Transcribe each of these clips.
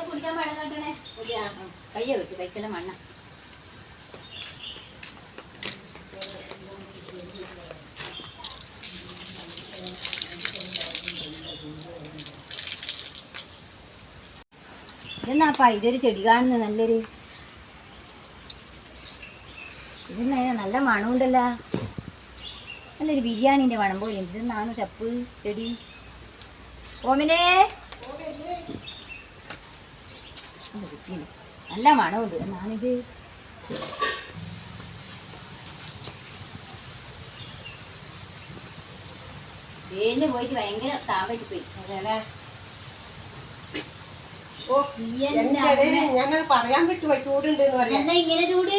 കുടിക്കാൻ പാടുന്ന കയ്യ വിട്ടു കൈക്കെല്ലാം മണ്ണ ഇതെന്നാപ്പാ ഇതൊരു ചെടി കാണുന്നത് നല്ലൊരു ഇതെന്നാ നല്ല മണമുണ്ടല്ലോ നല്ലൊരു ബിരിയാണീൻ്റെ മണം പോലെ ഇതെന്നാണ് ചപ്പ് ചെടി ഓമിനെ നല്ല മണമുണ്ട് എന്നാണിത് വേലിന് പോയിട്ട് ഭയങ്കര താപറ്റി പോയി ഞാനത് പറയാൻ വിട്ടുപോയി ചൂടുണ്ട് എന്താ ഇങ്ങനെ ചൂട്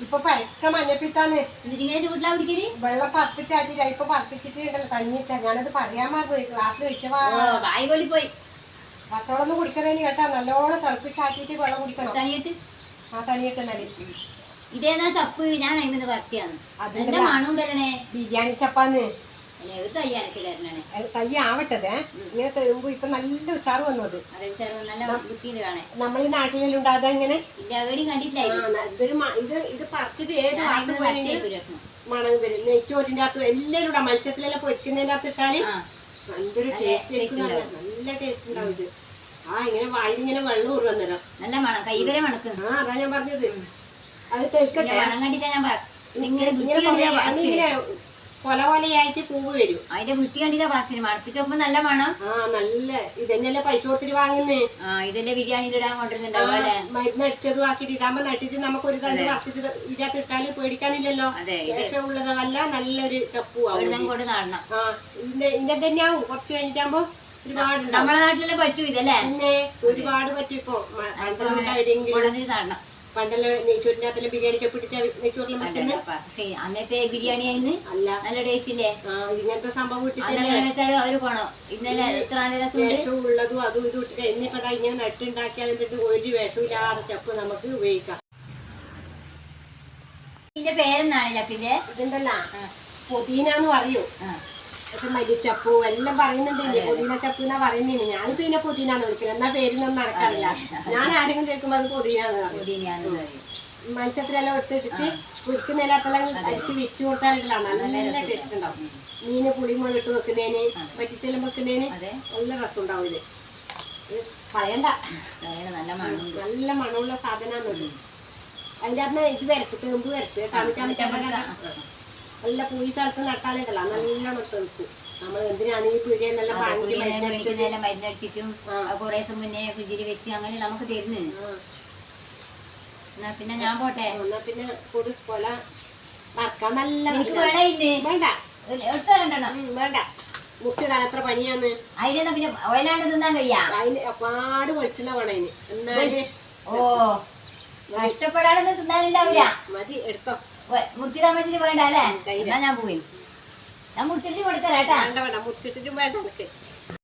ഇപ്പൊ പരക്ക മഞ്ഞപ്പിത്താന്ന് ഇങ്ങനെ ചൂടിലാ പിടിക്കല് വെള്ളം പറിപ്പിച്ചാറ്റില്ല ഇപ്പൊ പറിപ്പിച്ചിട്ടുണ്ടല്ലോ തണിഞ്ഞിട്ടാ ഞാനത് പറയാൻ മറന്നുപോയി ക്ലാസ്സിൽ വെച്ചവാ വായി കൊള്ളി പോയി പച്ചവെള്ളം കുടിക്കുന്നതിന് കേട്ടാ നല്ലോണം തിളപ്പിച്ചാറ്റിട്ട് വെള്ളം കുടിക്കണം തണിയിട്ട് തണിയിട്ട് എന്നാല് ഇതേന്നാ ചപ്പ് ഞാൻ അതിന് പറിച്ചാണ് നല്ല മണമുണ്ടല്ലേ ബിരിയാണി ചപ്പാന്ന് തൈ ആവട്ടതേ ഇങ്ങനെ തരുമ്പോ ഇപ്പൊ നല്ല ഉഷാറ് വന്നു അത് നമ്മളീ നാട്ടിലെല്ലാം ഉണ്ടാകാതെ ഇങ്ങനെ ഇത് പറിച്ചിട്ട് ഏത് മണം വരും നെയ്ച്ചോറ്റിന്റെ അകത്ത് എല്ലാവരും മത്സ്യത്തിലെല്ലാം പൊരിക്കുന്നതിന്റെ അകത്ത് ഇട്ടാല് നല്ലൊരു ടേസ്റ്റ് നല്ല ടേസ്റ്റ് ഉണ്ടാവും ഇത് ഇങ്ങനെ വായിലിങ്ങനെ വെള്ളം ഊറുവന്നേരം നല്ല മണം കൈവരെ മണക്കും അതാ ഞാൻ പറഞ്ഞത് അത് തെക്കട്ടെ കൊല കൊലയായിട്ട് പൂവ് വരും അതിന്റെ വൃത്തി കണ്ടില്ല പറിച്ചിന് മണപ്പിച്ചപ്പോ നല്ല മണം നല്ല ഇതന്നെയല്ലേ പൈസ കൊടുത്തിട്ട് വാങ്ങുന്നേ ഇതല്ലേ ബിരിയാണിയിൽ ഇടാൻ കൊണ്ടിരുന്നുണ്ടാവും അല്ലെ മരുന്ന് അടിച്ചതും ആക്കിട്ട് ഇതാകുമ്പോ നട്ടിട്ട് നമുക്ക് ഒരു തണ്ട് പറിച്ചിട്ട് ഇതിനകത്ത് ഇട്ടാല് പേടിക്കാനില്ലല്ലോ വിഷമുള്ളതല്ല നല്ലൊരു ചപ്പുവാകും കൊണ്ട് നടണം ഇതിന്റെ തന്നെയാവും കുറച്ച് കഴിഞ്ഞിട്ടാകുമ്പോ ഒരുപാട് നമ്മളെ നാട്ടിലെ പറ്റും ഇതല്ലേ പിന്നെ ഒരുപാട് പറ്റും ഇപ്പൊ നടണം പണ്ടല്ല നെയ്ച്ചോറിന്റെ അകത്തെല്ലാം ബിരിയാണി ചപ്പിടിച്ച നെയ്ച്ചോറിലും അന്നത്തെ ബിരിയാണി ആയിരുന്നു നല്ല ടേസ്റ്റ് ഇല്ലേ ഇങ്ങനത്തെ സംഭവം ഉള്ളതും അതും ഇതും ഇട്ടിട്ട് എന്നിപ്പോ ഇങ്ങനെ നട്ടുണ്ടാക്കിയാൽ എന്നിട്ട് ഒരു വിഷമില്ലാതെ ചപ്പ് നമുക്ക് ഉപയോഗിക്കാം. ഇതിന്റെ പേരെന്താണ് ചപ്പിന്റെ? ഇതുണ്ടല്ല പൊതീനാന്ന് പറയൂ. പക്ഷെ മല്ലിച്ചപ്പു എല്ലാം പറയുന്നുണ്ട്. പൊതീന ചപ്പ് എന്നാ പറയുന്നേന്. ഞാനിപ്പോ ഇതിനെ പൊതീനാന്ന് വിളിക്കുന്നത്. എന്നാ പേരിനൊന്നും നടക്കാറില്ല. ഞാൻ ആരെങ്കിലും കേൾക്കുമ്പോ അത് പൊതീനാന്ന് പറയും. മത്സ്യത്തിലെല്ലാം എടുത്തിട്ടിട്ട് കുരിക്കുന്നതിനകത്തെല്ലാം അടിക്ക് വെച്ച് കൊടുത്താലില്ല നല്ല ടേസ്റ്റ് ഉണ്ടാവും. മീന് പുളിമുളകിട്ട് വെക്കുന്നതിന് പറ്റിച്ചെല്ലാം വെക്കുന്നതിന് നല്ല രസം ഉണ്ടാവും. ഇത് കളയണ്ട, നല്ല മണമുള്ള സാധനമാണത്. അതിൻ്റെ അകത്ത് ഇത് വരട്ട്, തേമ്പ് വരട്ട്, നല്ല പൂയി സ്ഥലത്ത് നട്ടാലിട്ടല്ല നല്ലോണം തെളുക്കും. നമ്മൾ എന്തിനാണ് ഈ പിഴിയെന്നെല്ലാം മരുന്നടിച്ചിട്ടും കുറെ ദിവസം മുന്നേ ഫ്രിഡ്ജിൽ വെച്ച് അങ്ങനെ നമുക്ക് തരുന്നു. എന്നാ പിന്നെ ഞാൻ പോട്ടെ. എന്നാ പിന്നെ പൊടി കൊല വറക്കാൻ നല്ല വേണ്ട വേണ്ട മുറിച്ചിടാൻ എത്ര പണിയാന്ന്. അതിനെന്നാ പിന്നെ ഓയിലാണ്ട് തിന്നാൻ കഴിയാ. അതിന് ഒരുപാട് വെളിച്ചെണ്ണ വേണം അതിന്. എന്നാല് കഷ്ടപ്പെടാതെ തിന്നാനുണ്ടാവില്ല. മതി എടുത്തോ. മുറിച്ചിടാൻ വെച്ചിട്ട് വേണ്ട അല്ലേ? എന്നാ ഞാൻ പോയി. ഞാൻ മുറിച്ചിട്ട് കൊടുത്തരാട്ടാ. വേണ്ട വേണ്ട മുറിച്ചിട്ടിട്ടും വേണ്ട.